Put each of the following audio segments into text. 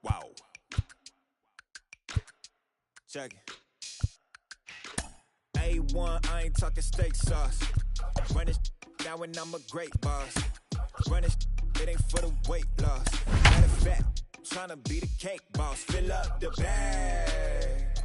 Wow. Check it. A1, I ain't talking steak sauce. Run this now and I'm a great boss. Run this, it ain't for the weight loss. Matter of fact, tryna be the cake boss. Fill up the bag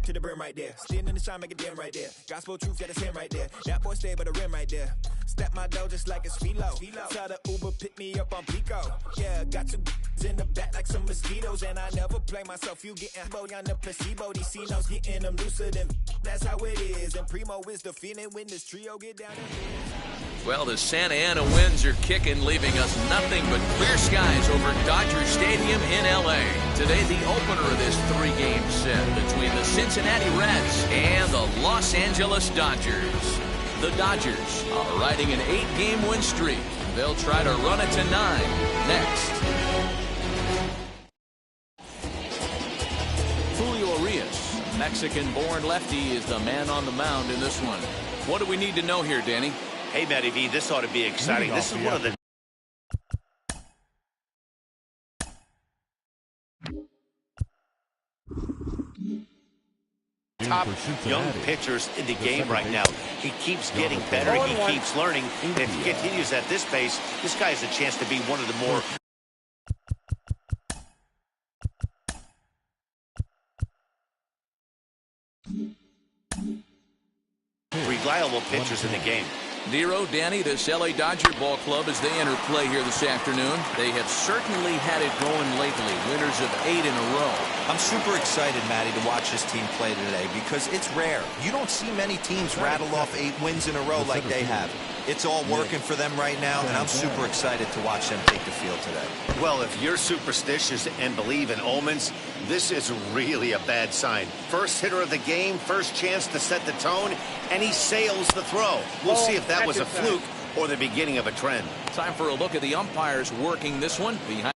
to the brim right there. Standing in the shine, make it dim right there. Gospel truth, yeah, that's him right there. That boy stay by the rim right there. Step my dough just like it's philo. Tell the Uber pick me up on Pico. Yeah, got two in the back like some mosquitoes, and I never play myself. You getting body on the placebo. These C-notes getting them looser than. That's how it is. And Primo is the feeling when this trio get down. Well, the Santa Ana winds are kicking, leaving us nothing but clear skies over Dodger Stadium in L.A. Today, the opener of this three-game set between the Cincinnati Reds and the Los Angeles Dodgers. The Dodgers are riding an 8-game win streak. They'll try to run it to 9 next. Julio Urias, Mexican-born lefty, is the man on the mound in this one. What do we need to know here, Danny? Hey, Matty V, this ought to be exciting. This is one of the top young pitchers in the game right now. He keeps getting better. He keeps learning. And if he continues at this pace, this guy has a chance to be one of the more reliable pitchers in the game. Nero, Danny, this L.A. Dodger ball club as they enter play here this afternoon. They have certainly had it going lately. Winners of 8 in a row. I'm super excited, Matty, to watch this team play today because it's rare. You don't see many teams rattle off 8 wins in a row like they have. It's all working for them right now, and I'm super excited to watch them take the field today. Well, if you're superstitious and believe in omens, this is really a bad sign. First hitter of the game, first chance to set the tone, and he sails the throw. We'll see if that was a fluke or the beginning of a trend. Time for a look at the umpires working this one. Behind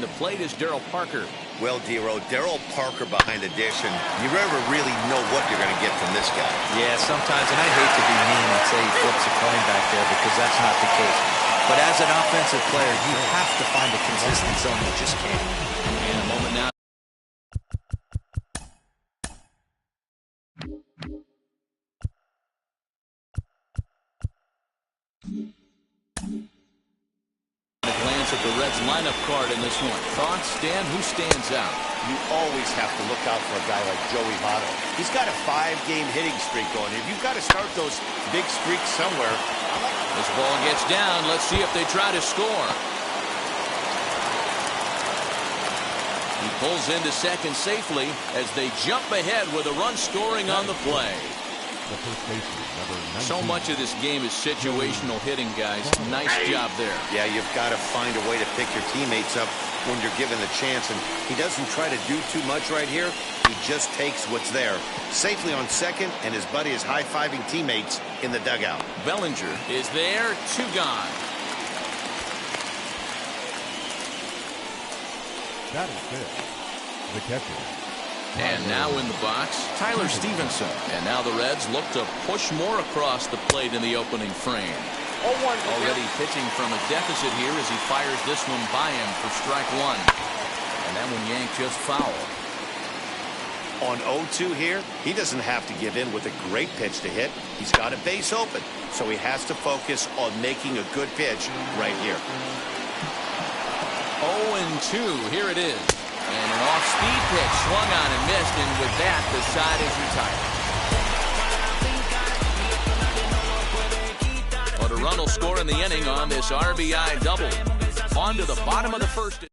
the plate is Darryl Parker. Well, Dero, Darryl Parker behind the dish, and you never really know what you're going to get from this guy. Yeah, sometimes, and I hate to be mean and say he flips a coin back there because that's not the case. But as an offensive player, you have to find a consistent zone. You just can't. In a moment now. At the Reds lineup card in this one. Thoughts, Dan? Who stands out? You always have to look out for a guy like Joey Votto. He's got a 5-game hitting streak going. If you've got to start those big streaks somewhere. This ball gets down. Let's see if they try to score. He pulls into second safely as they jump ahead with a run scoring on the play. So much of this game is situational hitting, guys. Nice job there. Yeah, you've got to find a way to pick your teammates up when you're given the chance. And he doesn't try to do too much right here. He just takes what's there. Safely on second, and his buddy is high-fiving teammates in the dugout. Bellinger is there, 2 gone. That is good. The catcher. And now in the box, Tyler Stevenson. And now the Reds look to push more across the plate in the opening frame. Already pitching from a deficit here as he fires this one by him for strike 1. And that one yanked just foul. On 0-2 here, he doesn't have to give in with a great pitch to hit. He's got a base open, so he has to focus on making a good pitch right here. 0-2, here it is. And an off-speed pitch swung on and missed, and with that, the side is retired. But a run will score in the inning on this RBI double. On to the bottom of the first.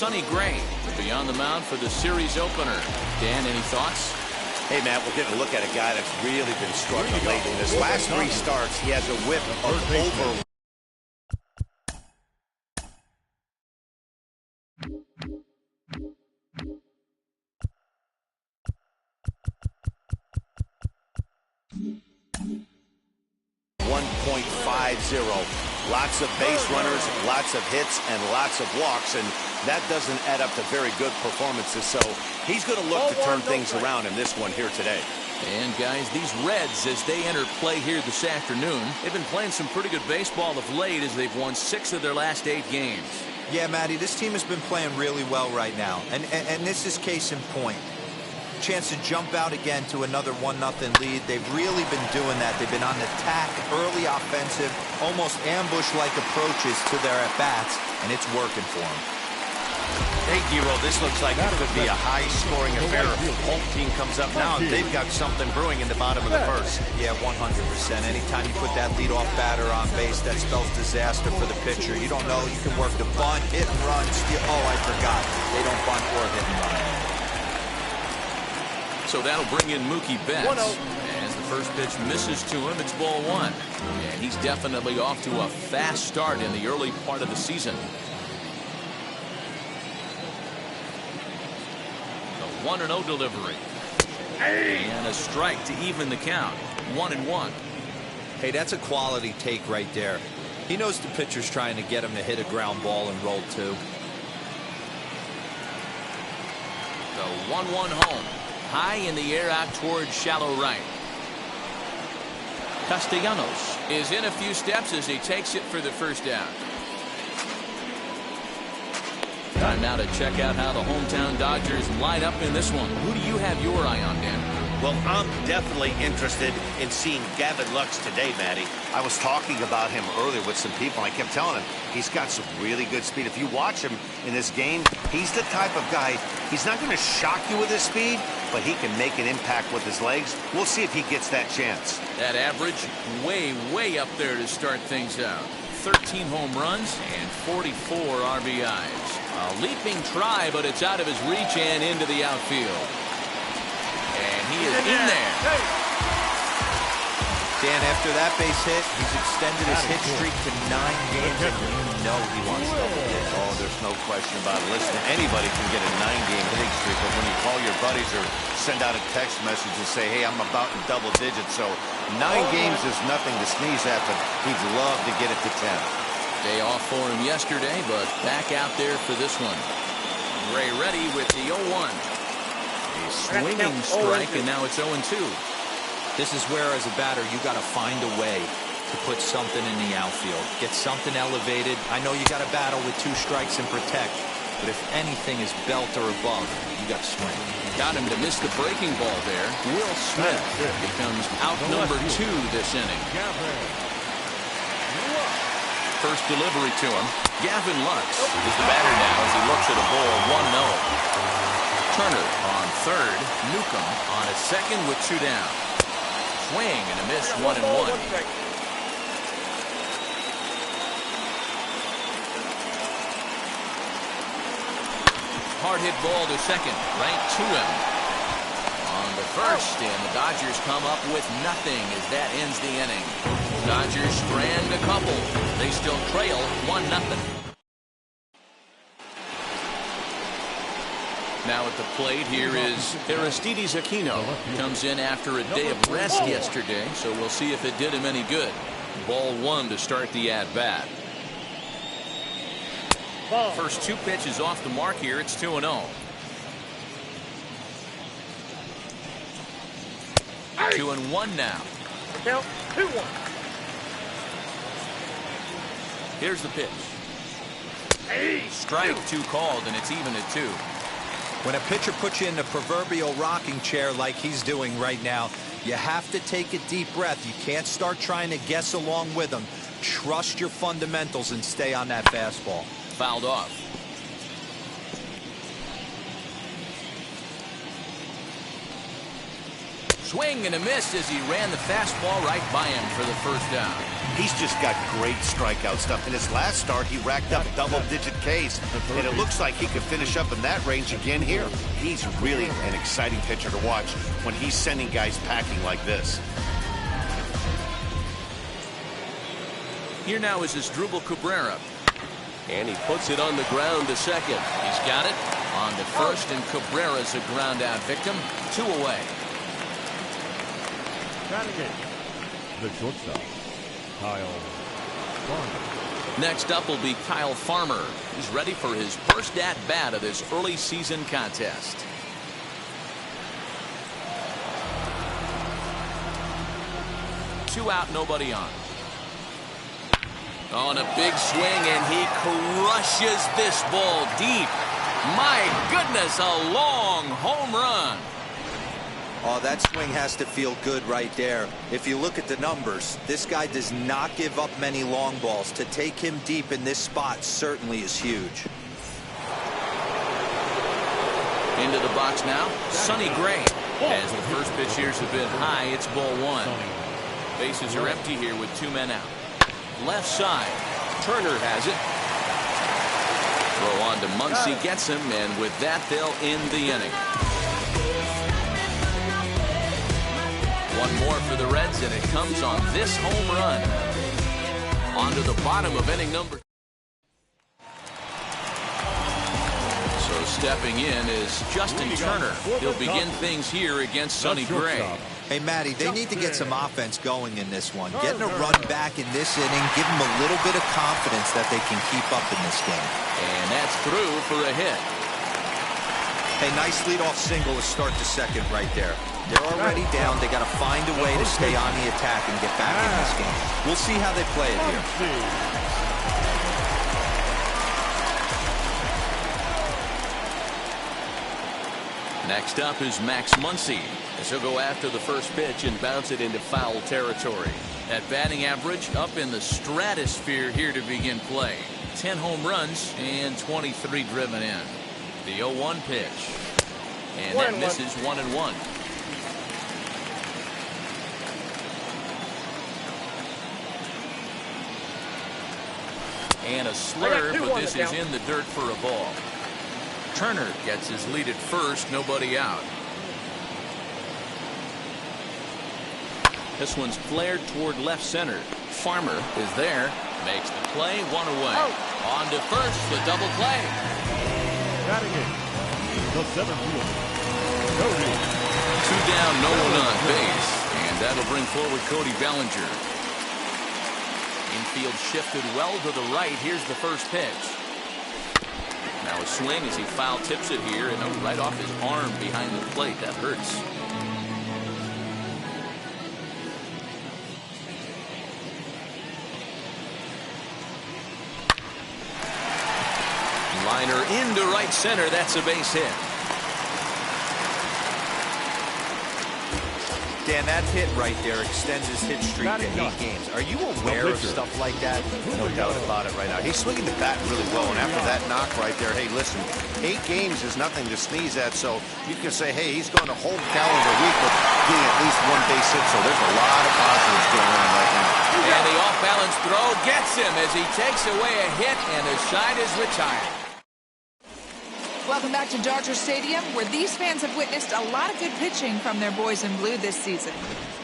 Sonny Gray will be on the mound for the series opener. Dan, any thoughts? Hey, Matt, we're getting a look at a guy that's really been struggling lately. In his last 3 starts, he has a whip of over 1.50. Lots of base runners, lots of hits, and lots of walks, and that doesn't add up to very good performances. So he's going to look to turn things around in this one here today. And guys, these Reds, as they enter play here this afternoon, they've been playing some pretty good baseball of late as they've won 6 of their last 8 games. Yeah, Matty, this team has been playing really well right now, and this is case in point. Chance to jump out again to another 1-0 lead. They've really been doing that. They've been on the attack, early offensive, almost ambush-like approaches to their at-bats, and it's working for them. Hey, Giro, this looks like it could be a high-scoring affair. Home team comes up now, and they've got something brewing in the bottom of the first. Yeah, 100%. Anytime you put that leadoff batter on base, that spells disaster for the pitcher. You don't know. You can work the bunt, hit and run, steal. Oh, I forgot. They don't bunt or hit and run. So that'll bring in Mookie Betts. As the first pitch misses to him, it's ball 1. And he's definitely off to a fast start in the early part of the season. The 1-0 delivery. And a strike to even the count. 1-1. Hey, that's a quality take right there. He knows the pitcher's trying to get him to hit a ground ball and roll 2. The 1-1 home. High in the air out towards shallow right. Castellanos is in a few steps as he takes it for the first down. Time now to check out how the hometown Dodgers light up in this one. Who do you have your eye on, Dan? Well, I'm definitely interested in seeing Gavin Lux today, Matty. I was talking about him earlier with some people. I kept telling him he's got some really good speed. If you watch him in this game, he's the type of guy, he's not going to shock you with his speed, but he can make an impact with his legs. We'll see if he gets that chance. That average way up there to start things out. 13 home runs and 44 RBIs. A leaping try, but it's out of his reach and into the outfield. And he is in there. Dan, after that base hit, he's extended his hit streak to 9 games, and you know he wants double digits. Oh, there's no question about it. Listen, anybody can get a 9-game hitting streak, but when you call your buddies or send out a text message and say, hey, I'm about in double digits, so 9 games is nothing to sneeze at, but he'd love to get it to 10. Day off for him yesterday, but back out there for this one. Gray ready with the 0-1. A swinging strike, and now it's 0-2. This is where, as a batter, you got to find a way to put something in the outfield. Get something elevated. I know you got to battle with 2 strikes and protect, but if anything is belt or above, you got to swing. Got him to miss the breaking ball there. Will Smith becomes out number 2 this inning. First delivery to him. Gavin Lux is the batter now as he looks at a ball 1-0. Turner on third. Newcomb on a second with 2 down. Swing and a miss, 1-1. Hard hit ball to second, right to him. On the first, and the Dodgers come up with nothing as that ends the inning. Dodgers strand a couple. They still trail 1-0. Now at the plate here is Aristides Aquino. Comes in after a day of rest yesterday, so we'll see if it did him any good. Ball 1 to start the at-bat. First 2 pitches off the mark here. It's 2-0. 2-1 now. Count 2-1. Here's the pitch. Strike 2 called, and it's even at 2. When a pitcher puts you in the proverbial rocking chair like he's doing right now, you have to take a deep breath. You can't start trying to guess along with him. Trust your fundamentals and stay on that fastball. Fouled off. Swing and a miss as he ran the fastball right by him for the first down. He's just got great strikeout stuff. In his last start, he racked up double-digit Ks, and it looks like he could finish up in that range again here. He's really an exciting pitcher to watch when he's sending guys packing like this. Here now is Asdrubal Cabrera. And he puts it on the ground to second. He's got it on to first, and Cabrera's a ground out victim. 2 away. The shortstop, Kyle Farmer. Next up will be Kyle Farmer. He's ready for his first at-bat of this early season contest. Two out, nobody on. On a big swing, and he crushes this ball deep. My goodness, a long home run. Oh, that swing has to feel good right there. If you look at the numbers, this guy does not give up many long balls. To take him deep in this spot certainly is huge. Into the box now, Sonny Gray. As the first pitch here has been high, it's ball 1. Bases are empty here with 2 men out. Left side, Turner has it. Throw on to Muncy, gets him, and with that, they'll end the inning. One more for the Reds, and it comes on this home run. On to the bottom of inning number. So stepping in is Justin Turner. He'll begin things here against Sonny Gray. Hey, Matty, they need to get some offense going in this one. Getting a run back in this inning, give them a little bit of confidence that they can keep up in this game. And that's through for a hit. Hey, nice leadoff single to start the second right there. They're already down. They got to find a way to stay on the attack and get back in this game. We'll see how they play it here. Next up is Max Muncy, as he'll go after the first pitch and bounce it into foul territory. That batting average up in the stratosphere here to begin play. 10 home runs and 23 driven in. The 0-1 pitch. And that misses 1-1. And a slur, but this is in the dirt for a ball. Turner gets his lead at first, nobody out. This one's flared toward left center. Farmer is there, makes the play, 1 away. On to first, the double play. Batting in the center field, Cody. 2 down, no one on base, and that'll bring forward Cody Bellinger. Infield shifted well to the right. Here's the first pitch. Now a swing as he foul tips it here, and right off his arm behind the plate. That hurts. Liner into right center. That's a base hit. Dan, that hit right there extends his hit streak to 8 games. Are you aware of stuff like that? No doubt about it right now. He's swinging the bat really well, and after that knock right there, hey, listen, 8 games is nothing to sneeze at, so you can say, hey, he's going a whole calendar week with getting at least 1 base hit, so there's a lot of positives going on right now. And the off-balance throw gets him as he takes away a hit, and the side is retired. Welcome back to Dodger Stadium, where these fans have witnessed a lot of good pitching from their boys in blue this season.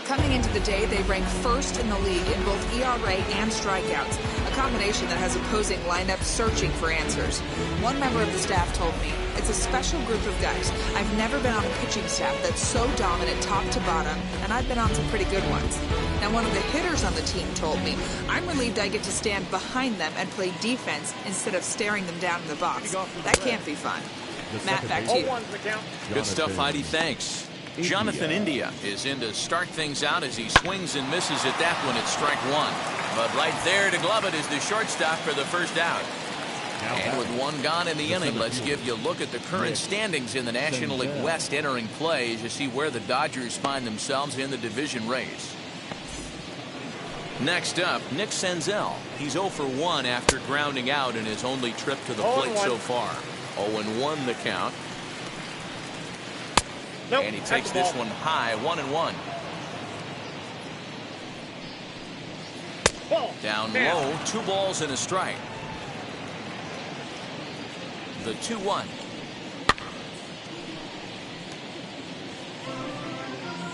Coming into the day, they rank first in the league in both ERA and strikeouts, a combination that has opposing lineups searching for answers. One member of the staff told me, it's a special group of guys. I've never been on a pitching staff that's so dominant top to bottom, and I've been on some pretty good ones. Now, one of the hitters on the team told me, I'm relieved I get to stand behind them and play defense instead of staring them down in the box. That can't be fun. Matt, back to you. Good stuff, Heidi. Thanks. Jonathan India is in to start things out as he swings and misses at that one at strike 1. But right there to glove it is the shortstop for the first out. And with 1 gone in the inning, let's give you a look at the current standings in the National League West entering play as you see where the Dodgers find themselves in the division race. Next up, Nick Senzel. He's 0 for 1 after grounding out in his only trip to the plate so far. 0-1 the count. And he takes this one high, 1-1. Down low, 2 balls and a strike. The 2-1.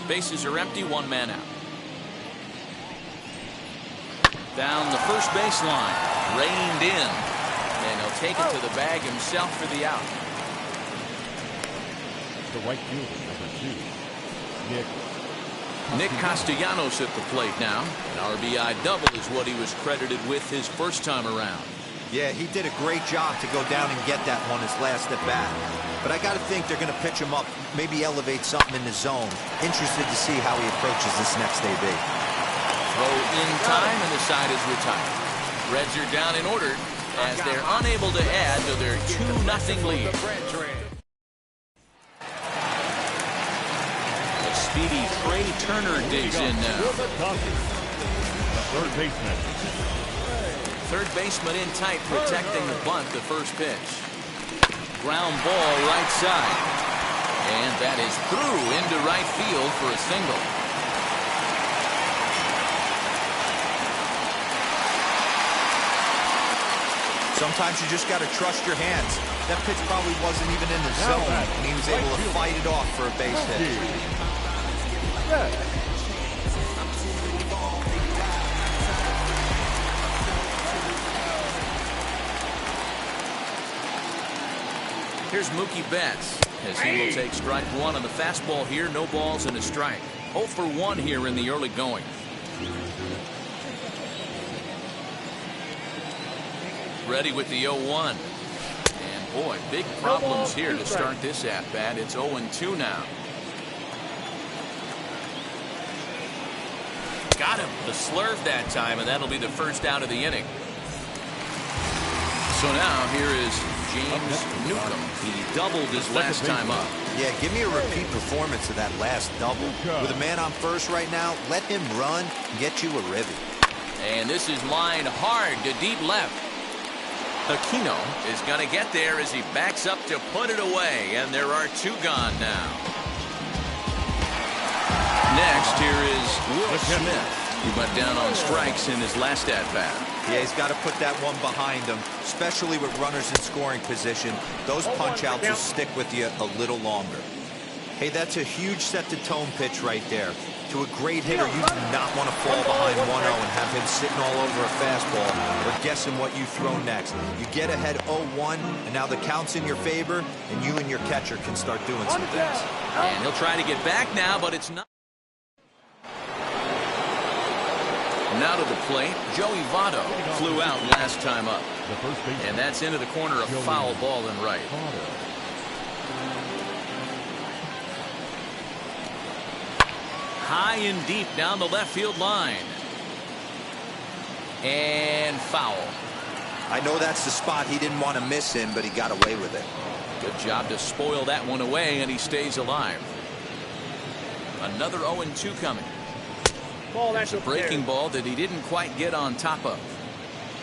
Bases are empty, 1 man out. Down the first baseline, reined in, and he'll take it to the bag himself for the out. The right fielder, number 2, Nick Castellanos at the plate now. An RBI double is what he was credited with his first time around. Yeah, he did a great job to go down and get that one his last at bat. But I got to think they're going to pitch him up, maybe elevate something in the zone. Interested to see how he approaches this next AB. Throw in time, and the side is retired. Reds are down in order as they're unable to add to their 2-0 lead. The speedy Trey Turner digs in now. the third baseman. Third baseman in tight, protecting the bunt, the first pitch. Ground ball right side. And that is through into right field for a single. Sometimes you just got to trust your hands. That pitch probably wasn't even in the zone, and he was able to fight it off for a base hit. Here's Mookie Betts as he will take strike 1 on the fastball here. No balls and a strike. 0 for 1 here in the early going. Ready with the 0-1. And boy, big problems here to start this at-bat. It's 0-2 now. Got him. The slurve that time, and that'll be the first out of the inning. So now here is James Newcomb. He doubled his last time up. Yeah, give me a repeat performance of that last double. With a man on first right now, let him run and get you a ribby. And this is lined hard to deep left. Aquino is going to get there as he backs up to put it away, and there are 2 gone now. Next, here is Will Smith. He went down on strikes in his last at-bat. Yeah, he's got to put that one behind him, especially with runners in scoring position. Those punch-outs will stick with you a little longer. Hey, that's a huge set-the-tone pitch right there. To a great hitter, you do not want to fall behind 1-0 and have him sitting all over a fastball or guessing what you throw next. You get ahead 0-1, and now the count's in your favor, and you and your catcher can start doing some things. And he'll try to get back now, but it's not. Now to the plate, Joey Votto flew out last time up. And that's into the corner, a foul ball and right. High and deep down the left field line. And foul. I know that's the spot he didn't want to miss in, but he got away with it. Good job to spoil that one away, and he stays alive. Another 0-2 coming. It's a breaking ball that he didn't quite get on top of.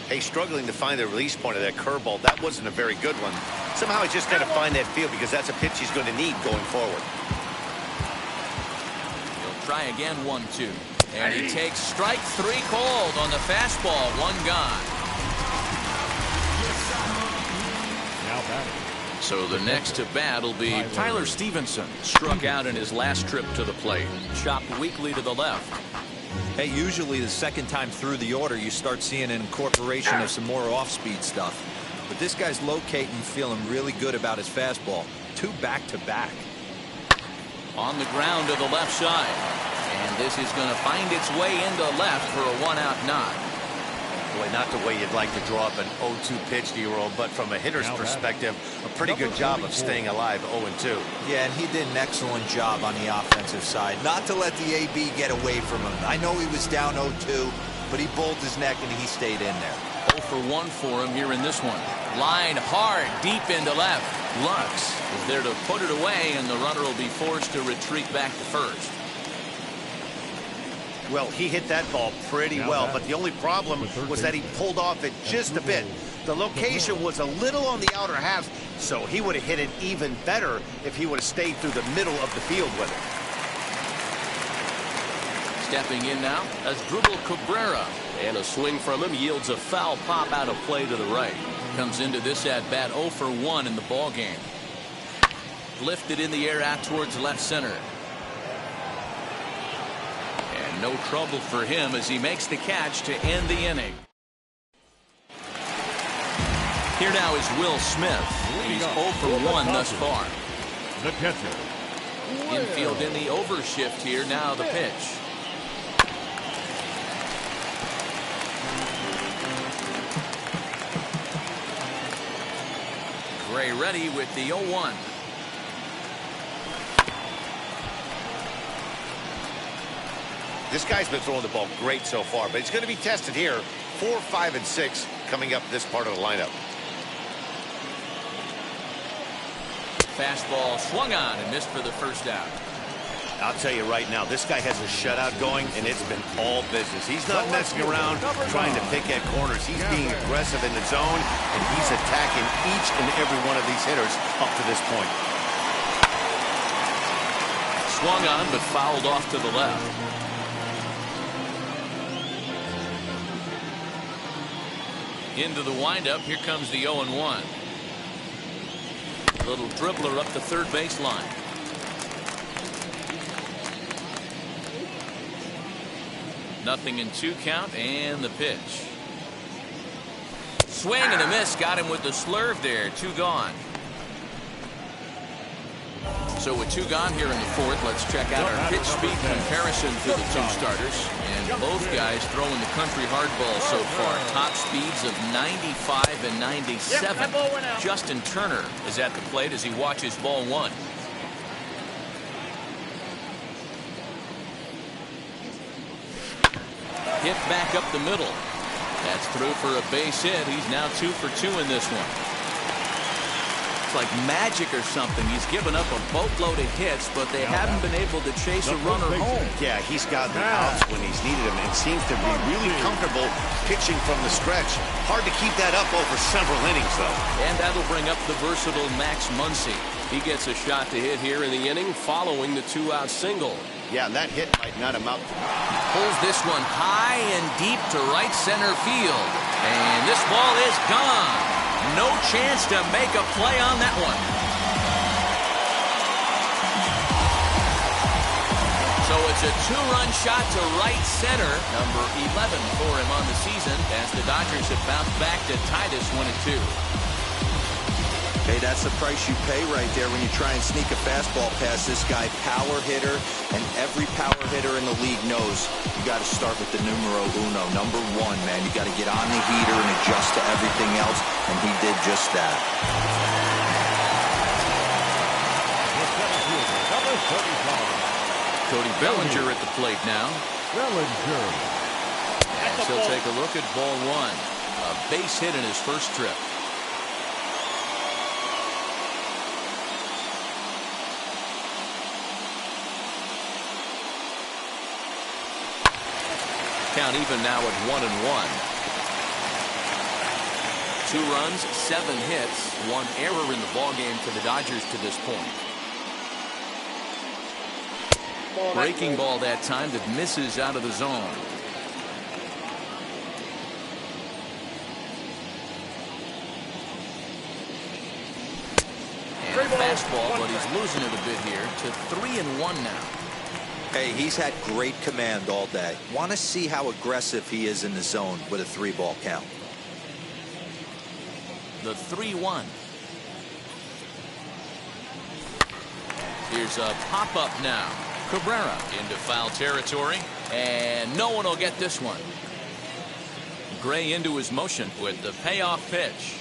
Hey, struggling to find the release point of that curveball. That wasn't a very good one. Somehow he's just got to find that field because that's a pitch he's going to need going forward. He'll try again, 1-2. And he takes strike 3 called on the fastball. 1 gone. Now batting. So the next to bat will be Tyler Stevenson. Struck out in his last trip to the plate. Chopped weakly to the left. Hey, usually the second time through the order, you start seeing an incorporation of some more off-speed stuff. But this guy's locating, feeling really good about his fastball. 2 back-to-back. On the ground to the left side. And this is going to find its way into left for a 1-out knock. Boy, not the way you'd like to draw up an 0-2 pitch to your own, but from a hitter's perspective, a pretty good job of staying alive 0-2. Yeah, and he did an excellent job on the offensive side. Not to let the AB get away from him. I know he was down 0-2, but he bowled his neck and he stayed in there. 0 for 1 for him here in this one. Line hard, deep into left. Lux is there to put it away, and the runner will be forced to retreat back to first. Well, he hit that ball pretty well, but the only problem was that he pulled off it just a bit. The location was a little on the outer half, So he would have hit it even better if he would have stayed through the middle of the field with it. Stepping in now as Dribble Cabrera. And a swing from him yields a foul pop out of play to the right. Comes into this at-bat 0 for 1 in the ball game. Lifted in the air out towards left center. And no trouble for him as he makes the catch to end the inning. Here now is Will Smith. He's 0 for 1 thus far. The catcher. Infield in the overshift here. Now the pitch. Gray ready with the 0-1. This guy's been throwing the ball great so far, but he's going to be tested here. 4, 5, and 6 coming up this part of the lineup. Fastball swung on and missed for the first out. I'll tell you right now, this guy has a shutout going, and it's been all business. He's not messing around trying to pick at corners. He's being aggressive in the zone, and he's attacking each and every one of these hitters up to this point. Swung on, but fouled off to the left. Into the windup. Here comes the 0-1. Little dribbler up the third baseline. Nothing in 2 count, and the pitch. Swing and a miss. Got him with the slurve there. 2 gone. So with 2 gone here in the 4th, let's check out our pitch speed comparison for the 2 starters. And both guys throwing the country hardball so far. Top speeds of 95 and 97. Justin Turner is at the plate as he watches ball 1. Hit back up the middle. That's through for a base hit. He's now 2 for 2 in this one. It's like magic or something. He's given up a boatload of hits, but they haven't been able to chase a runner home. Yeah, he's got the outs when he's needed them and seems to be really comfortable pitching from the stretch. Hard to keep that up over several innings, though. And that'll bring up the versatile Max Muncy. He gets a shot to hit here in the inning following the 2-out single. Yeah, and that hit might not amount to. Pulls this one high and deep to right center field. And this ball is gone. No chance to make a play on that one. So it's a 2-run shot to right center. Number 11 for him on the season as the Dodgers have bounced back to tie this one at 2. Hey, that's the price you pay right there when you try and sneak a fastball past this guy. Power hitter, and every power hitter in the league knows you got to start with the numero uno, number 1, man. You got to get on the heater and adjust to everything else, and he did just that. Cody Bellinger at the plate now. Bellinger. He'll take a look at ball 1. A base hit in his first trip. Count even now at 1-1. 2 runs, 7 hits, 1 error in the ballgame for the Dodgers to this point. Breaking ball that time that misses out of the zone. And fastball, but he's losing it a bit here to 3-1 now. Hey, he's had great command all day. Want to see how aggressive he is in the zone with a 3-ball count. The 3-1. Here's a pop-up now. Cabrera into foul territory, and no one will get this one. Gray into his motion with the payoff pitch.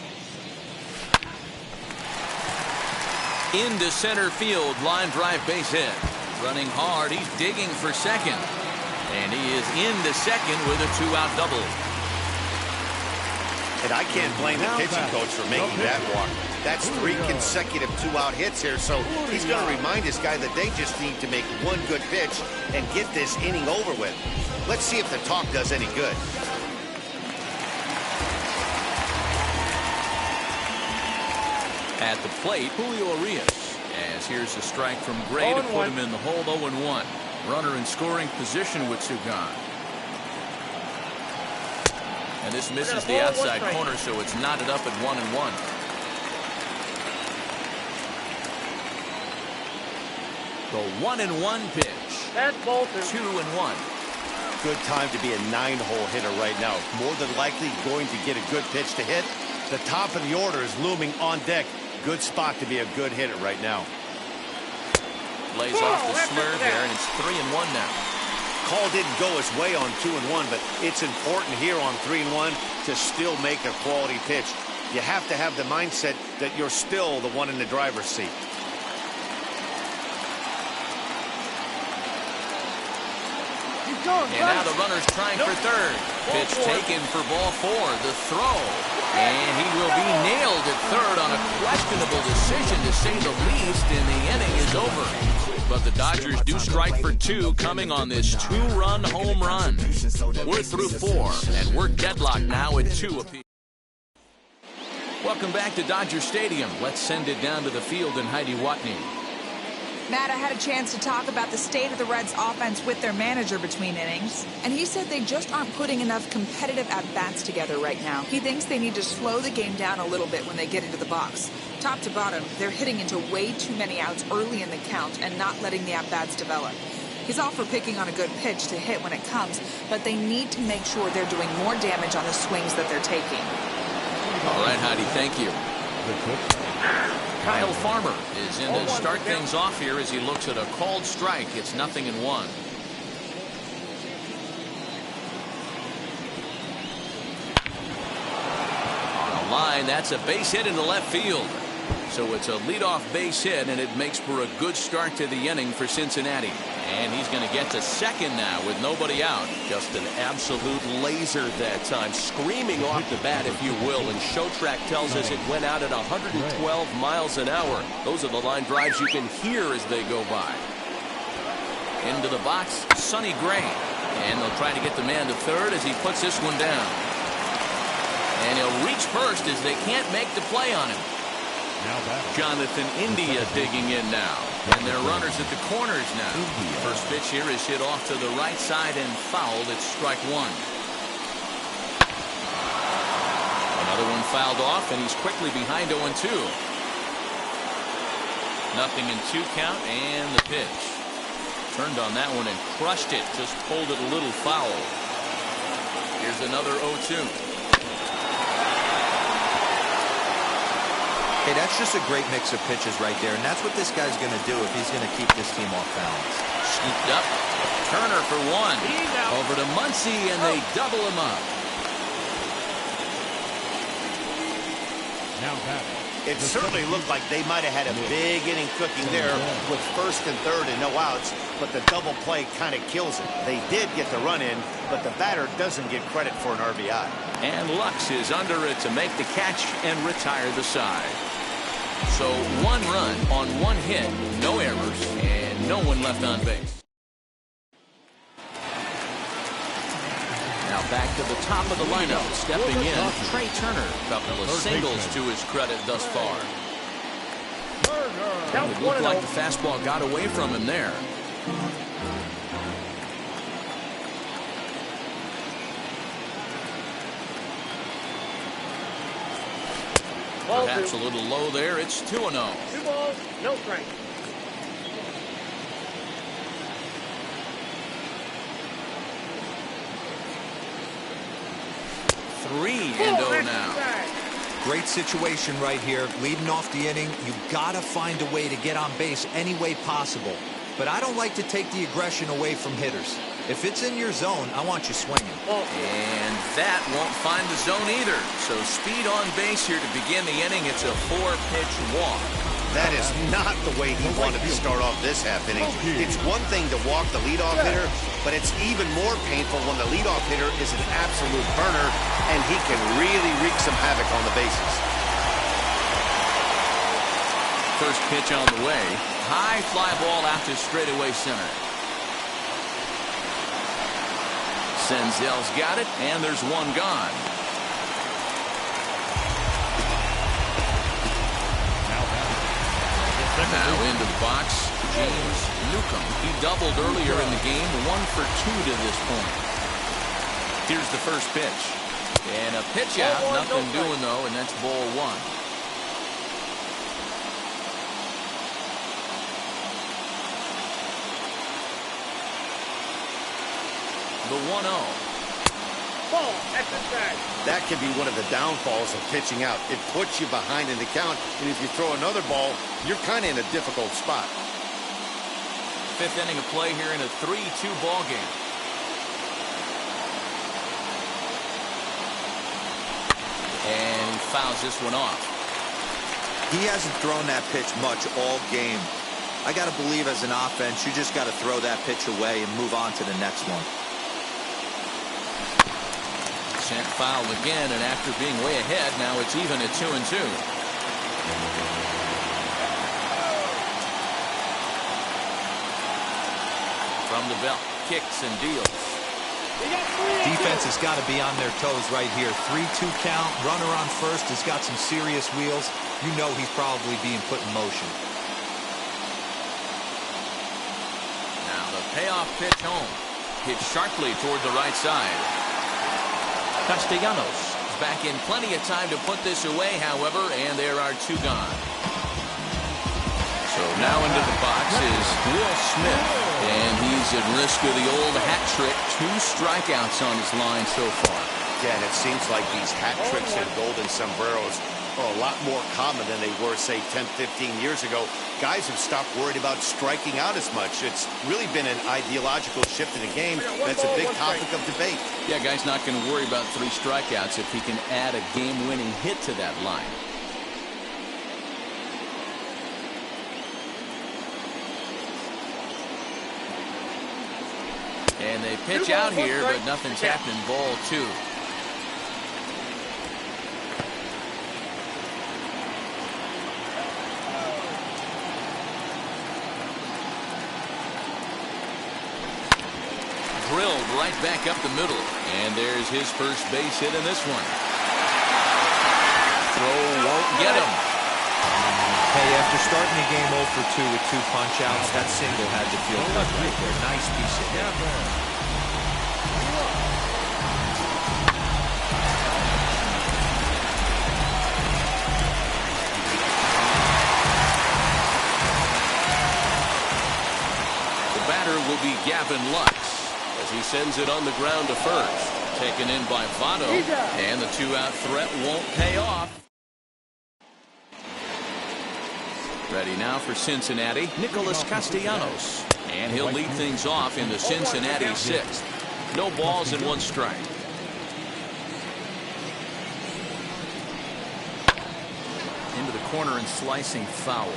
Into center field, line drive base hit. Running hard, he's digging for second. And he is into second with a 2-out double. And I can't blame the pitching coach for making that walk. That's 3 consecutive 2-out hits here, so he's going to remind this guy that they just need to make 1 good pitch and get this inning over with. Let's see if the talk does any good. At the plate, Julio Urias. As here's a strike from Gray to put him in the hole. 0-1. Runner in scoring position with two gone. And this misses the outside corner, so it's knotted up at 1-1. The 1-1 pitch. That's Bolter. 2-1. Good time to be a 9-hole hitter right now. More than likely going to get a good pitch to hit. The top of the order is looming on deck. Good spot to be a good hitter right now. Lays off the slur there, and it's 3-1 now. Call didn't go his way on 2-1, but it's important here on 3-1 to still make a quality pitch. You have to have the mindset that you're still the one in the driver's seat. And now the runner's trying for third. Pitch taken for ball 4. The throw. And he will be nailed at third on a questionable decision, to say the least, and the inning is over. But the Dodgers do strike for 2 coming on this 2-run home run. We're through 4, and we're deadlocked now at 2 apiece. Welcome back to Dodger Stadium. Let's send it down to the field in Heidi Watney. Matt, I had a chance to talk about the state of the Reds' offense with their manager between innings, and he said they just aren't putting enough competitive at-bats together right now. He thinks they need to slow the game down a little bit when they get into the box. Top to bottom, they're hitting into way too many outs early in the count and not letting the at-bats develop. He's all for picking on a good pitch to hit when it comes, but they need to make sure they're doing more damage on the swings that they're taking. All right, Heidi, thank you. Kyle Farmer is in to start things off here as he looks at a called strike. It's 0-1. On a line, that's a base hit into left field. So it's a leadoff base hit, and it makes for a good start to the inning for Cincinnati. And he's going to get to second now with nobody out. Just an absolute laser that time, screaming off the bat, if you will. And Showtrack tells us it went out at 112 miles an hour. Those are the line drives you can hear as they go by. Into the box, Sonny Gray. And they'll try to get the man to third as he puts this one down. And he'll reach first as they can't make the play on him. Jonathan India digging in now. And their runners at the corners now. First pitch here is hit off to the right side and fouled. It's strike 1. Another one fouled off, and he's quickly behind 0-2. 0-2 count, and the pitch. Turned on that one and crushed it. Just pulled it a little foul. Here's another 0-2. Hey, that's just a great mix of pitches right there, and that's what this guy's going to do if he's going to keep this team off balance. Scooped up. Turner for 1. Over to Muncy, and they double him up. Now back. It certainly looked like they might have had a big inning cooking there with first and third and no outs, but the double play kind of kills it. They did get the run in, but the batter doesn't get credit for an RBI. And Lux is under it to make the catch and retire the side. So 1 run on 1 hit, no errors, and no one left on base. Now back to the top of the lineup, stepping in, Trey Turner. Couple of singles to his credit thus far. It looked like the fastball got away from him there. Perhaps a little low there. It's 2-0. 2 balls, no strike. Three and 0 now. Great situation right here. Leading off the inning, you got to find a way to get on base any way possible. But I don't like to take the aggression away from hitters. If it's in your zone, I want you swinging. And that won't find the zone either. So speed on base here to begin the inning. It's a 4-pitch walk. That is not the way he wanted to start off this half inning. It's one thing to walk the leadoff hitter, but it's even more painful when the leadoff hitter is an absolute burner, and he can really wreak some havoc on the bases. First pitch on the way. High fly ball out to straightaway center. Senzel's got it, and there's one gone. Now into the box, James Newcomb. He doubled earlier in the game, 1 for 2 to this point. Here's the first pitch. And a pitch out, nothing doing though, and that's ball 1. The 1-0. Ball, exercise. That can be one of the downfalls of pitching out. It puts you behind in the count, and if you throw another ball, you're kind of in a difficult spot. 5th inning of play here in a 3-2 ball game. And he fouls this one off. He hasn't thrown that pitch much all game. I got to believe as an offense, you just got to throw that pitch away and move on to the next one. Sent foul again, and after being way ahead, now it's even at 2-2. From the belt, kicks and deals. Defense has got to be on their toes right here. 3-2 count, runner on first has got some serious wheels. You know he's probably being put in motion. Now the payoff pitch home. Hit sharply toward the right side. Castellanos is back in plenty of time to put this away, however, and there are 2 gone. So now into the box is Will Smith, and he's at risk of the old hat trick. 2 strikeouts on his line so far. Yeah, and it seems like these hat tricks and golden sombreros are a lot more common than they were, say, 10, 15 years ago. Guys have stopped worried about striking out as much. It's really been an ideological shift in the game. That's a big topic of debate. Yeah, guy's not going to worry about 3 strikeouts if he can add a game-winning hit to that line. And they pitch out here, but nothing's happening. Ball 2. Drilled right back up the middle, and there's his first base hit in this one. Throw won't get him. Hey, after starting the game 0 for 2 with 2 punch-outs, that single had to feel good right there. Nice piece of hit. The batter will be Gavin Lux as he sends it on the ground to first. Taken in by Votto, and the 2-out threat won't pay off. Ready now for Cincinnati, Nicholas Castellanos. And he'll lead things off in the Cincinnati 6th. No balls and 1 strike. Into the corner and slicing foul.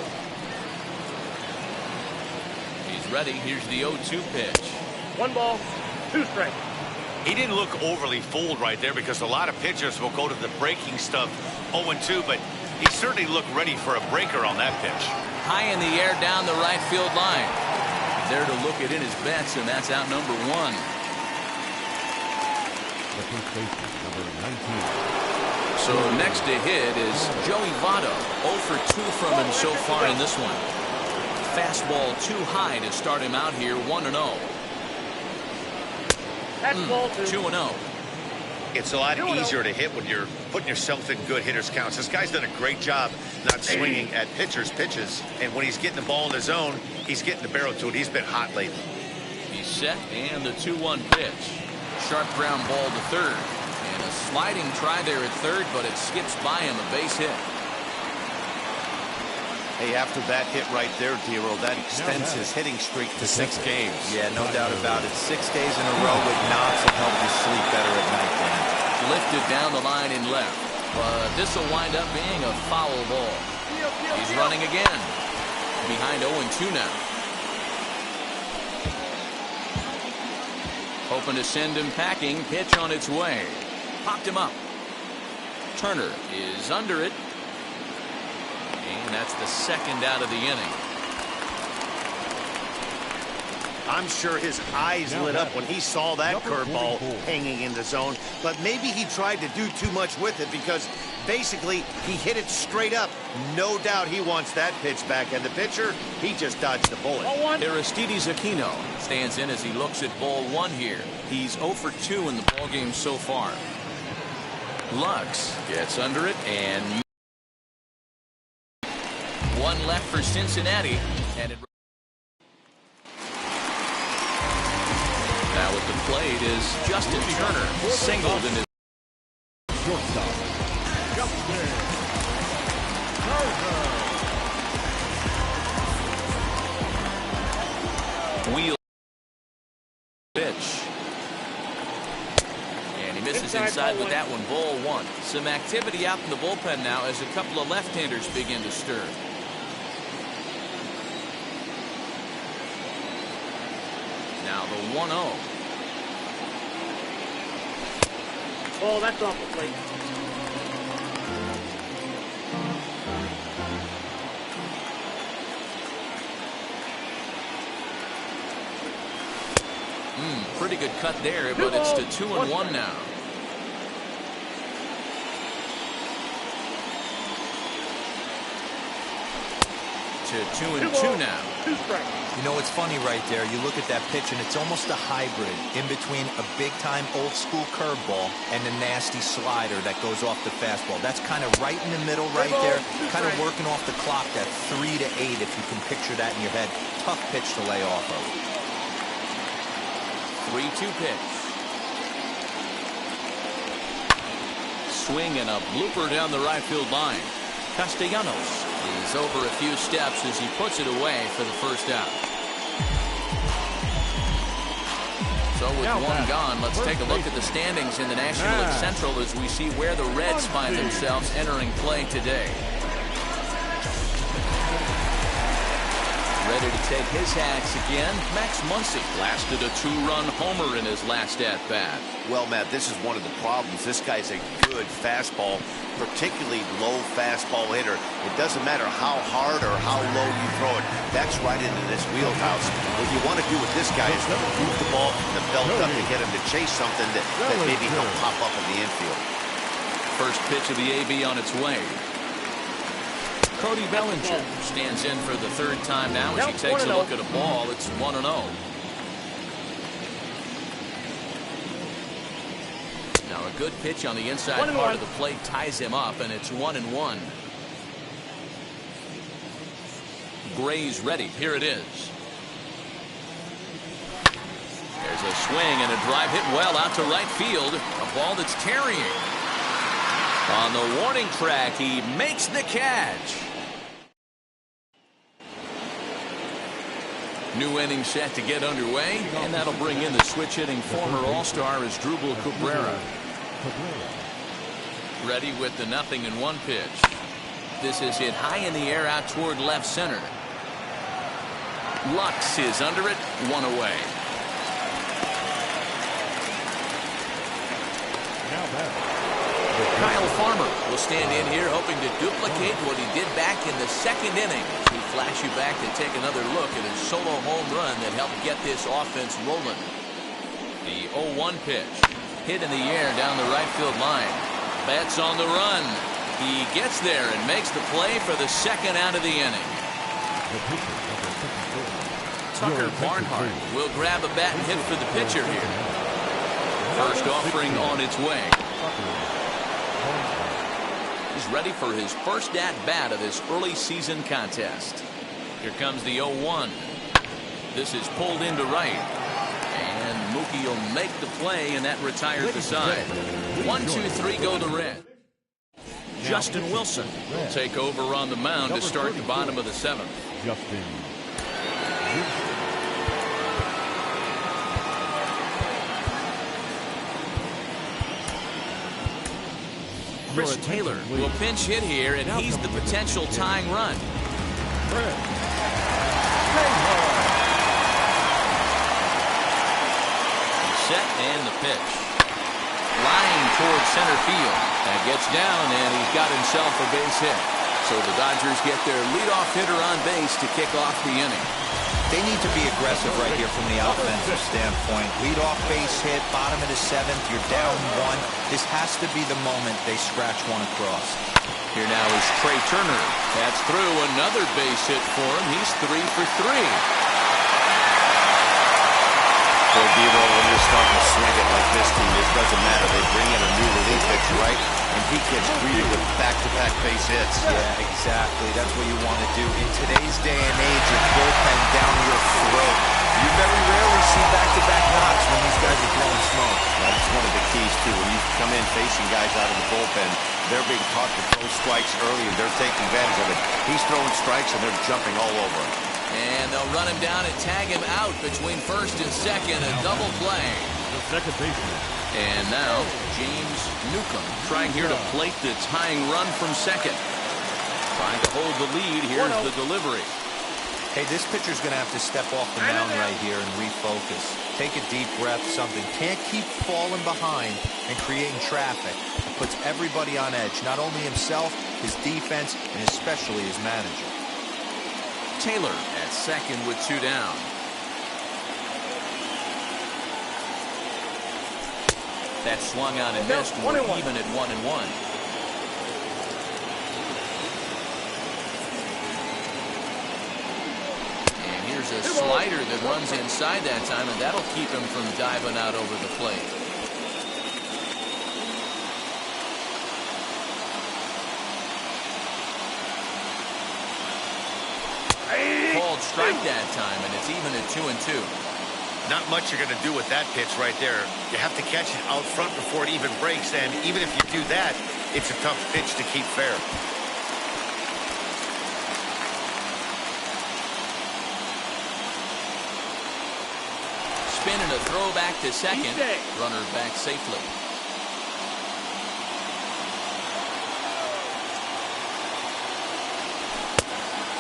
He's ready. Here's the 0-2 pitch. 1 ball, 2 strikes. He didn't look overly fooled right there because a lot of pitchers will go to the breaking stuff 0-2, but he certainly looked ready for a breaker on that pitch. High in the air down the right field line. There to look it in his bets, and that's out number 1. The first baseman, number 19. So next to hit is Joey Votto. 0 for 2 from him so far in this one. Fastball too high to start him out here, 1-0. That's ball 2. 2-0. It's a lot easier to hit when you're putting yourself in good hitters counts. This guy's done a great job not swinging at pitchers' pitches. And when he's getting the ball in the zone, he's getting the barrel to it. He's been hot lately. He's set, and the 2-1 pitch. Sharp ground ball to third. And a sliding try there at third, but it skips by him, a base hit. Hey, after that hit right there, Dero, that extends his hitting streak to 6 games. Yeah, no doubt about it. 6 days in a row with knocks will help you sleep better at night, Dan. Lifted down the line in left. But this will wind up being a foul ball. He's running again. Behind 0-2 now. Hoping to send him packing. Pitch on its way. Popped him up. Turner is under it. And that's the 2nd out of the inning. I'm sure his eyes lit up when he saw that curveball hanging in the zone, but maybe he tried to do too much with it because Basically, he hit it straight up. No doubt he wants that pitch back. And the pitcher, he just dodged the bullet. Aristides Aquino stands in as he looks at ball one here. He's 0 for 2 in the ballgame so far. Lux gets under it, and one left for Cincinnati. And now at the plate is Justin Turner, singled in his Shortstop. Justin wheel pitch. And he misses inside with that one. Ball one. Some activity out in the bullpen now as a couple of left-handers begin to stir. Now the 1-0. Oh, that's off the plate. Pretty good cut there, but it's to 2-1 now. To 2-2 now. 2 strikes. You know, it's funny right there. You look at that pitch, and it's almost a hybrid in between a big-time old-school curveball and a nasty slider that goes off the fastball. That's kind of right in the middle right there, kind of working off the clock, that 3 to 8, if you can picture that in your head. Tough pitch to lay off of. 3-2 pitch. Swing and a blooper down the right field line. Castellanos is over a few steps as he puts it away for the first out. So with one gone, let's take a look at the standings in the National League Central as we see where the Reds find themselves entering play today. Ready to take his hacks again, Max Muncy blasted a 2-run homer in his last at-bat. Well, Matt, this is one of the problems. This guy's a good fastball, particularly low fastball hitter. It doesn't matter how hard or how low you throw it. That's right into this wheelhouse. What you want to do with this guy is move the ball from the belt up to get him to chase something that maybe he'll pop up in the infield. First pitch of the AB on its way. Cody Bellinger stands in for the third time now as he takes a look at a ball. It's 1-0. Now a good pitch on the inside part of the plate ties him up, and it's 1-1. Gray's ready. Here it is. There's a swing and a drive hit well out to right field. A ball that's carrying. On the warning track, he makes the catch. New inning set to get underway, and that'll bring in the switch-hitting former All-Star Asdrubal Cabrera. Ready with the 0-1 pitch. This is hit high in the air out toward left center. Lux is under it, 1 away. Kyle Farmer will stand in here hoping to duplicate what he did back in the second inning. We flash you back to take another look at his solo home run that helped get this offense rolling. The 0-1 pitch. Hit in the air down the right field line. Betts on the run. He gets there and makes the play for the second out of the inning. Tucker Barnhart will grab a bat and hit for the pitcher here. First offering on its way. He's ready for his first at-bat of this early season contest. Here comes the 0-1. This is pulled into right. And Mookie will make the play, and that retires the side. 1-2-3 go the Reds. Justin Wilson will take over on the mound to start the bottom of the 7th. Justin. Chris Taylor will pinch hit here, and he's the potential tying run. Set and the pitch. Flying towards center field. That gets down, and he's got himself a base hit. So the Dodgers get their leadoff hitter on base to kick off the inning. They need to be aggressive right here from the offensive standpoint. Lead off base hit, bottom of the seventh, you're down one. This has to be the moment they scratch one across. Here now is Trey Turner. That's through, another base hit for him. He's 3 for 3. Well, Devo, when you're starting to swing it like this team, it doesn't matter. They bring in a new relief pitcher, right? And he gets greeted with back-to-back base hits. Yeah, exactly. That's what you want to do. In today's day and age, with bullpen down your throat, you very rarely see back-to-back knocks when these guys are blowing smoke. That's one of the keys, too. When you come in facing guys out of the bullpen, they're being taught to throw strikes early, and they're taking advantage of it. He's throwing strikes, and they're jumping all over him. And they'll run him down and tag him out between first and second. A double play. The second baseman. And now James Newcomb trying here to plate the tying run from second. Trying to hold the lead. Here's the delivery. Hey, this pitcher's going to have to step off the mound right here and refocus. Take a deep breath, something. Can't keep falling behind and creating traffic. It puts everybody on edge, not only himself, his defense, and especially his manager. Taylor at second with 2 down. That swung on and missed. We're even at 1-1. And here's a slider that runs inside that time, and that'll keep him from diving out over the plate. Called strike that time, and it's even at 2-2. Not much you're going to do with that pitch right there. You have to catch it out front before it even breaks, and even if you do that, it's a tough pitch to keep fair. Spin and a throw back to second. Runner back safely.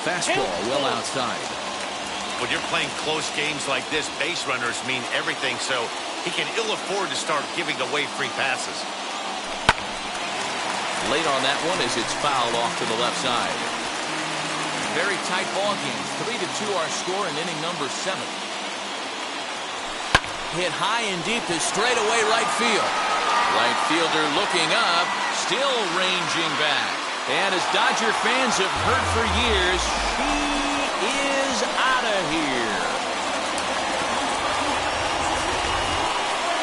Fastball well outside. When you're playing close games like this, base runners mean everything, so he can ill afford to start giving away free passes. Late on that one as it's fouled off to the left side. Very tight ball game. 3-2 our score in inning number 7. Hit high and deep to straightaway right field. Right fielder looking up, still ranging back. And as Dodger fans have heard for years, she is out of here.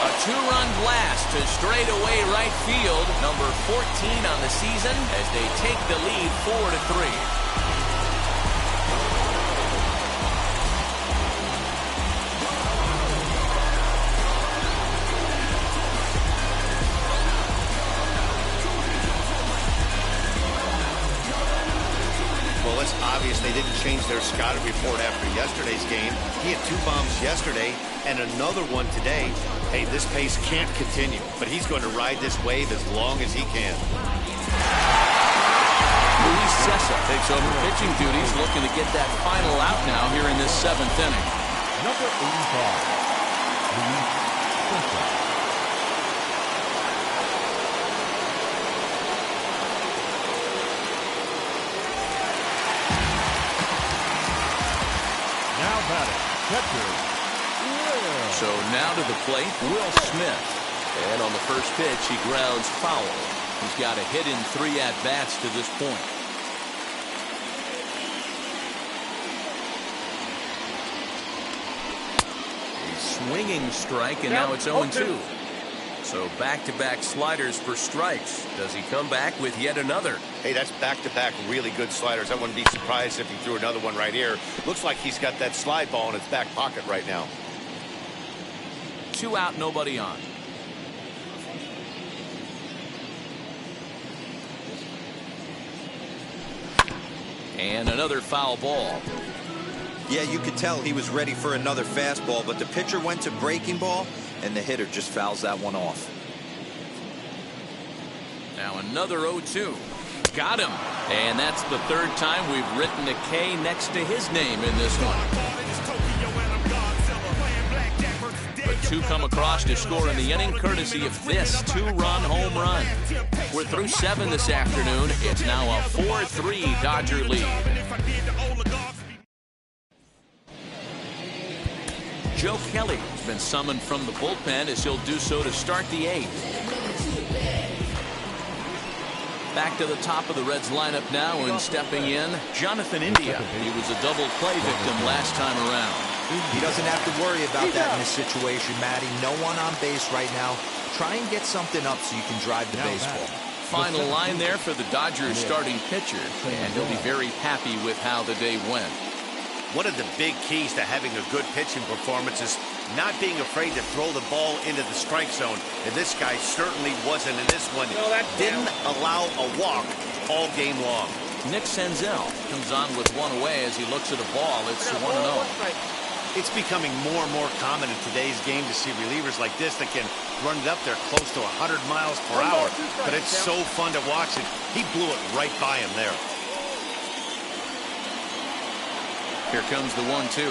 A 2-run blast to straightaway right field, number 14 on the season, as they take the lead 4-3. Well, it's obvious they didn't change their scouting report after yesterday's game. He had 2 bombs yesterday and another one today. Hey, this pace can't continue, but he's going to ride this wave as long as he can. Luis Cessa takes over pitching duties, looking to get that final out now here in this 7th inning. Number 85, Luis Cessa. Now batting, catcher. So now to the plate, Will Smith. And on the first pitch, he grounds foul. He's got a hit in 3 at-bats to this point. A swinging strike, and now it's 0-2. So back-to-back sliders for strikes. Does he come back with yet another? Hey, that's back-to-back really good sliders. I wouldn't be surprised if he threw another one right here. Looks like he's got that slide ball in his back pocket right now. 2 out, nobody on. And another foul ball. Yeah, you could tell he was ready for another fastball, but the pitcher went to breaking ball, and the hitter just fouls that one off. Now another 0-2. Got him. And that's the 3rd time we've written a K next to his name in this one. But 2 come across to score in the inning, courtesy of this 2-run home run. We're through 7 this afternoon. It's now a 4-3 Dodger lead. Joe Kelly has been summoned from the bullpen as he'll do so to start the 8th. Back to the top of the Reds lineup now, and stepping in, Jonathan India. He was a double play victim last time around. He doesn't have to worry about that in this situation, Matty. No one on base right now. Try and get something up so you can drive the baseball. Final line there for the Dodgers starting pitcher, and he'll be very happy with how the day went. One of the big keys to having a good pitching performance is not being afraid to throw the ball into the strike zone. And this guy certainly wasn't in this one. Didn't allow a walk all game long. Nick Senzel comes on with one away as he looks at a ball. It's 1-0. It's becoming more and more common in today's game to see relievers like this that can run it up there close to 100 miles per hour. But it's so fun to watch it. He blew it right by him there. Here comes the 1-2.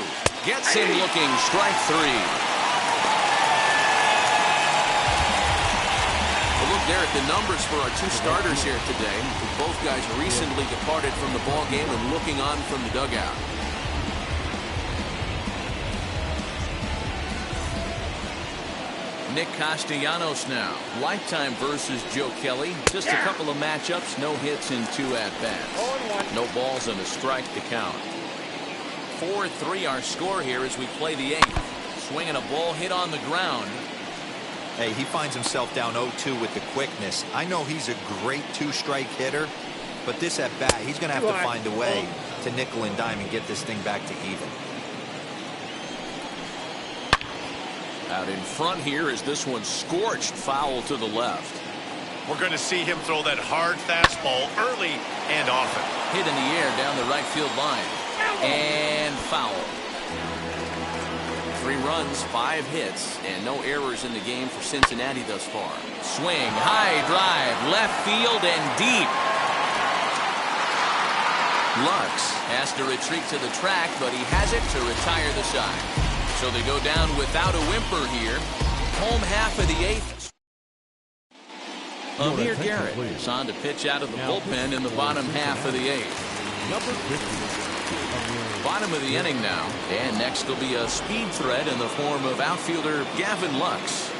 Gets him looking. Strike 3. We'll look there at the numbers for our 2 starters here today. Both guys recently departed from the ball game and looking on from the dugout. Nick Castellanos now. Lifetime versus Joe Kelly. Just a couple of matchups. No hits in 2 at-bats. No balls and a strike to count. 4-3 our score here as we play the 8th. Swinging a ball hit on the ground. Hey, he finds himself down 0-2 with the quickness. I know he's a great 2-strike hitter, but this at bat, he's going to have to find a way to nickel and dime and get this thing back to even. Out in front here is this one scorched foul to the left. We're going to see him throw that hard fastball early and often. Hit in the air down the right field line. And foul. 3 runs, 5 hits, and no errors in the game for Cincinnati thus far. Swing, high drive, left field and deep. Lux has to retreat to the track, but he has it to retire the side. So they go down without a whimper here. Home half of the 8th. Amir Garrett is on to pitch out of the bullpen in the bottom half of the 8th. Number 50. Bottom of the inning now, and next will be a speed threat in the form of outfielder Gavin Lux.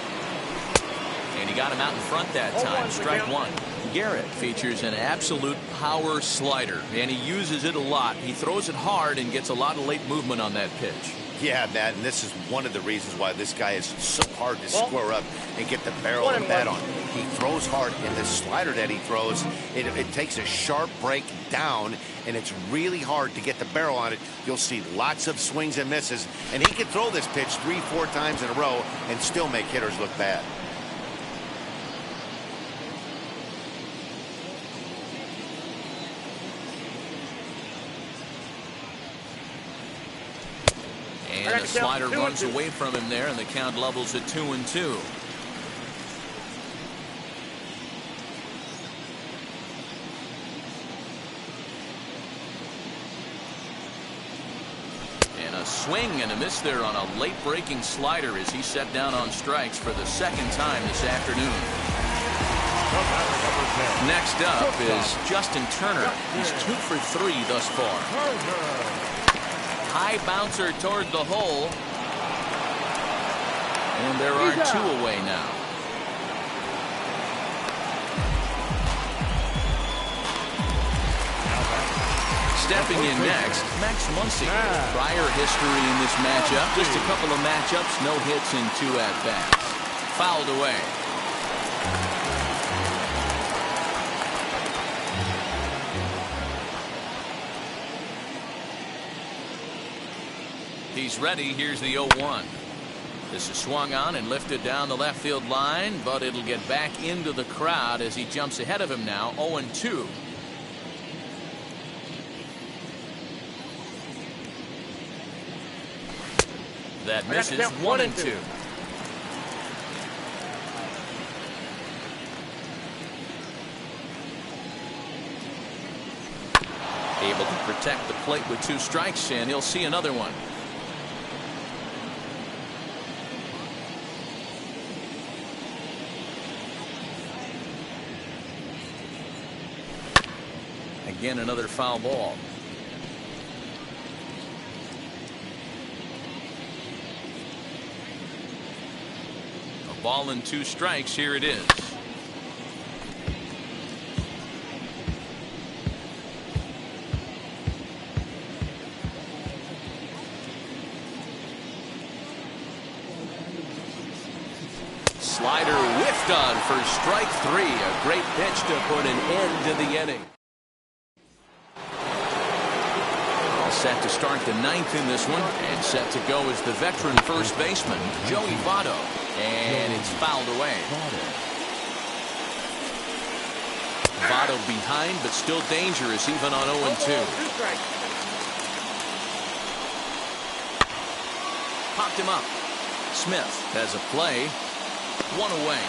And he got him out in front that time. Strike 1. Garrett features an absolute power slider, and he uses it a lot. He throws it hard and gets a lot of late movement on that pitch. Yeah, Matt, and this is one of the reasons why this guy is so hard to square up and get the barrel of the bat on. He throws hard, and the slider that he throws, it takes a sharp break down, and it's really hard to get the barrel on it. You'll see lots of swings and misses, and he can throw this pitch 3-4 times in a row and still make hitters look bad. And the slider runs away from him there, and the count levels at 2-2. And a swing and a miss there on a late breaking slider as he set down on strikes for the 2nd time this afternoon. Next up is Justin Turner. He's 2 for 3 thus far. High bouncer toward the hole. And there are 2 away now. Stepping in next, Max Muncy. Prior history in this matchup. Just a couple of matchups, no hits in 2 at-bats. Fouled away. He's ready. Here's the 0-1. This is swung on and lifted down the left field line, but it'll get back into the crowd as he jumps ahead of him now. 0-2. That misses. 1-2. Able to protect the plate with 2 strikes, and he'll see another one. Again, another foul ball. Ball and 2 strikes. Here it is. Slider whiffed on for strike 3. A great pitch to put an end to the inning. All set to start the 9th in this one, and set to go is the veteran first baseman, Joey Votto. And it's fouled away. Votto behind, but still dangerous even on 0-2. Popped him up. Smith has a play. 1 away.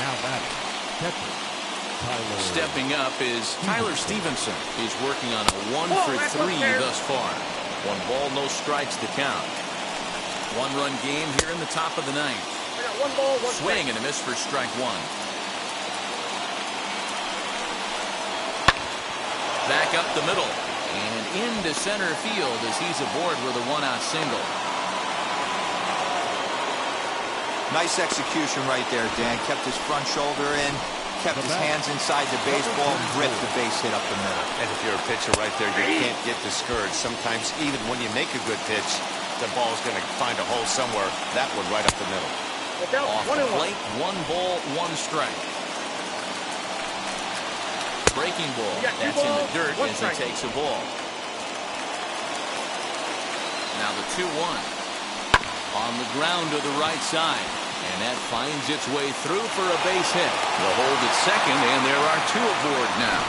Now batting, catcher, Tyler. Stepping up is Tyler Stevenson. He's working on a 1 for 3 thus far. 1 ball, no strikes to count. 1-run game here in the top of the 9th. I got 1 ball, 1 Swing strike. and a miss for strike 1. Back up the middle and into center field as he's aboard with a 1-out single. Nice execution right there, Dan. Kept his front shoulder in, kept his hands inside the baseball, ripped the base hit up the middle. And if you're a pitcher right there, you can't get discouraged. Sometimes even when you make a good pitch, the ball's going to find a hole somewhere. That one right up the middle. Off the plate, 1 ball, 1 strike. Breaking ball. That's in the dirt as he takes a ball. Now the 2-1. On the ground to the right side. And that finds its way through for a base hit. The hold at second, and there are 2 aboard now.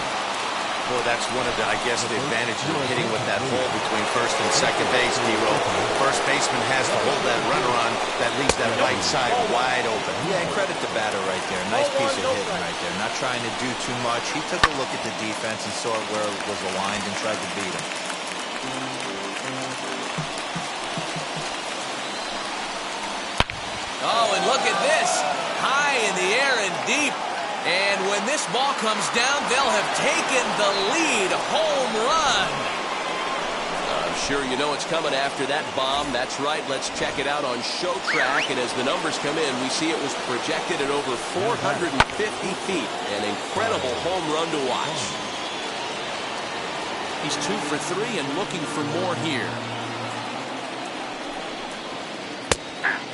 Well, that's one of the, I guess, the advantages of hitting with that hole between first and second base, D-Row. First baseman has to hold that runner on that leaves that right side wide open. Yeah, and credit the batter right there. Nice piece of hitting right there. Not trying to do too much. He took a look at the defense and saw where it was aligned and tried to beat him. Oh, and look at this. High in the air and deep. And when this ball comes down, they'll have taken the lead. Home run. I'm sure you know it's coming after that bomb. That's right. Let's check it out on Show Track. And as the numbers come in, we see it was projected at over 450 feet. An incredible home run to watch. He's 2 for 3 and looking for more here.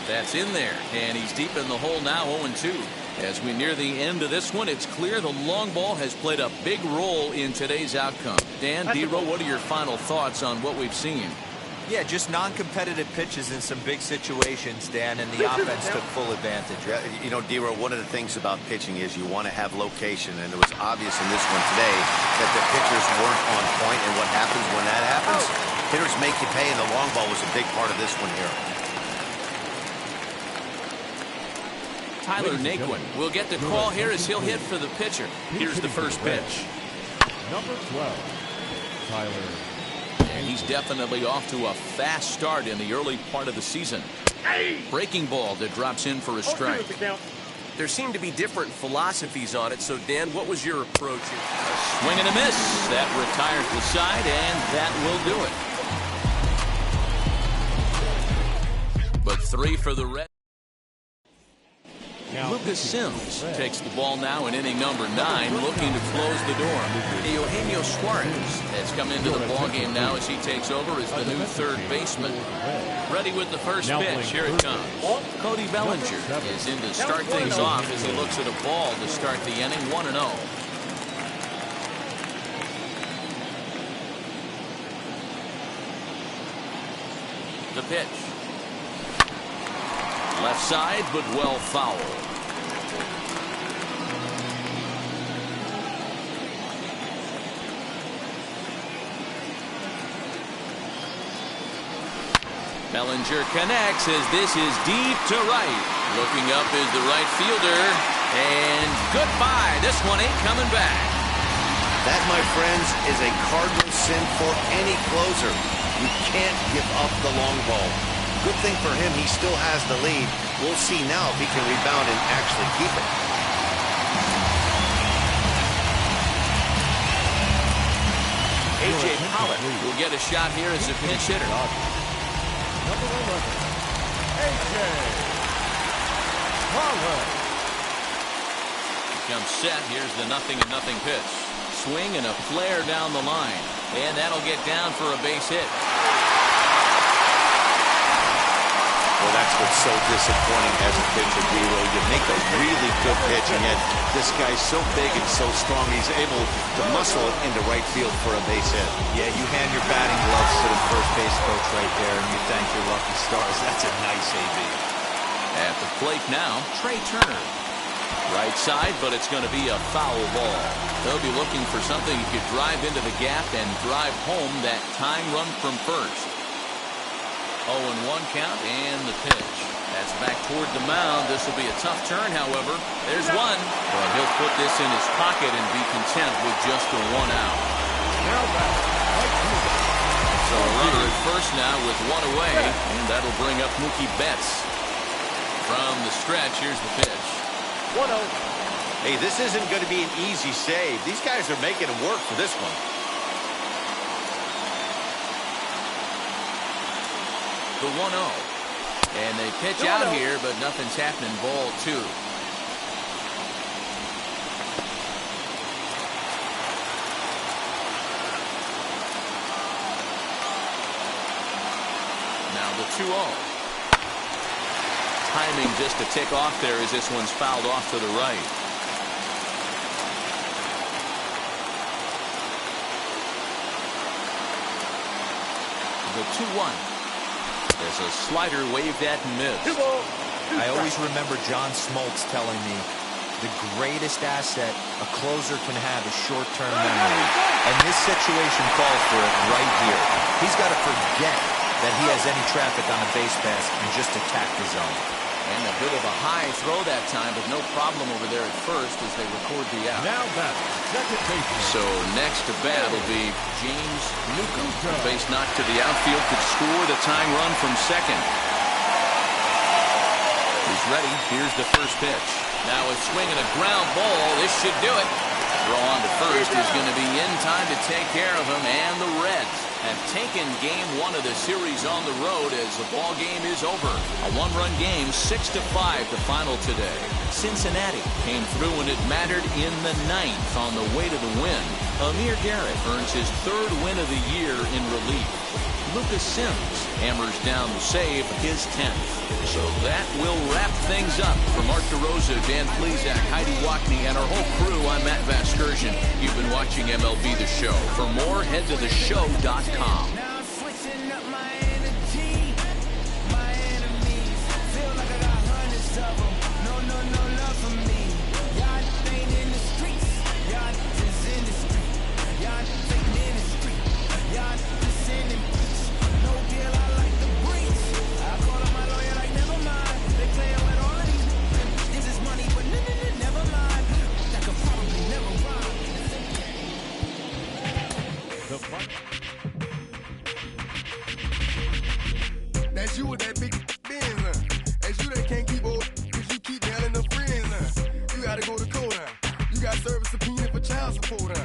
That's in there, and he's deep in the hole now, 0-2. As we near the end of this one, it's clear the long ball has played a big role in today's outcome. Dan, D-Row, what are your final thoughts on what we've seen? Yeah, just non-competitive pitches in some big situations, Dan, and the offense took full advantage. Yeah, you know, D-Row, one of the things about pitching is you want to have location, and it was obvious in this one today that the pitchers weren't on point, and what happens when that happens? Hitters make you pay, and the long ball was a big part of this one here. Tyler Naquin will get the call here as he'll hit for the pitcher. Here's the first pitch. Number 12, Tyler. And he's definitely off to a fast start in the early part of the season. Breaking ball that drops in for a strike. There seem to be different philosophies on it. So, Dan, what was your approach? A swing and a miss. That retires the side, and that will do it. But 3 for the Reds. Lucas Sims takes the ball now in inning number 9, looking to close the door. Eugenio Suarez has come into the ballgame now as he takes over as the new third baseman. Ready with the first pitch. Here it comes. Cody Bellinger is in to start things off as he looks at a ball to start the inning, 1-0. The pitch. Left side, but well fouled. Bellinger connects as this is deep to right. Looking up is the right fielder. And goodbye. This one ain't coming back. That, my friends, is a cardinal sin for any closer. You can't give up the long ball. Good thing for him, he still has the lead. We'll see now if he can rebound and actually keep it. A.J. Pollock will get a shot here as a pinch hitter. Number 11, A.J. Pollock. Comes set. Here's the 0-0 pitch. Swing and a flare down the line. And that'll get down for a base hit. Well, that's what's so disappointing as a pitcher, D-Roll. You make a really good pitch, and yet this guy's so big and so strong, he's able to muscle it into right field for a base hit. Yeah, you hand your batting gloves to the first base coach right there, and you thank your lucky stars. That's a nice AB. At the plate now, Trey Turner. Right side, but it's going to be a foul ball. They'll be looking for something he could drive into the gap and drive home that tying run from first. 0-1 count and the pitch. That's back toward the mound. This will be a tough turn, however. There's one, but he'll put this in his pocket and be content with just a 1 out. Now back, So a runner at first now with 1 away, and that'll bring up Mookie Betts. From the stretch, here's the pitch. 1-0. Hey, this isn't going to be an easy save. These guys are making it work for this one. The 1-0. And they pitch out here, but nothing's happening. Ball 2. Now the 2-0. Timing just a tick off there as this one's fouled off to the right. The 2-1. There's a slider waved at and missed. I always remember John Smoltz telling me the greatest asset a closer can have is short-term memory. And this situation calls for it right here. He's got to forget that he has any traffic on a base pass and just attack the zone. And a bit of a high throw that time, but no problem over there at first as they record the out. Now back, second baseman. So next to bat will be James Newcomb. Base knock to the outfield could score the tying run from second. He's ready. Here's the first pitch. Now a swing and a ground ball. This should do it. Throw on to first is going to be in time to take care of him, and the Reds have taken game 1 of the series on the road as the ball game is over. A 1-run game, 6-5 the final today. Cincinnati came through when it mattered in the 9th on the way to the win. Amir Garrett earns his 3rd win of the year in relief. Lucas Sims hammers down the save, his 10th. So that will wrap things up. For Mark DeRosa, Dan Plesac, Heidi Wackney, and our whole crew, I'm Matt Vasgersian. You've been watching MLB The Show. For more, head to theshow.com. Now I'm switching up my energy. My enemies feel like I got hundreds of them. No love for me. Y'all ain't in the streets. Y'all just in the street. Y'all taking in the street. Y'all just sending beats. No deal, I like the breeze. I call up my lawyer like, never mind. They playing with all of these. This is money, but never mind. That could probably never rhyme. The fight. That's you with that big Benz, That's you that can't keep old, cause you keep yelling the friends, You gotta go to court, You got service subpoena for child support,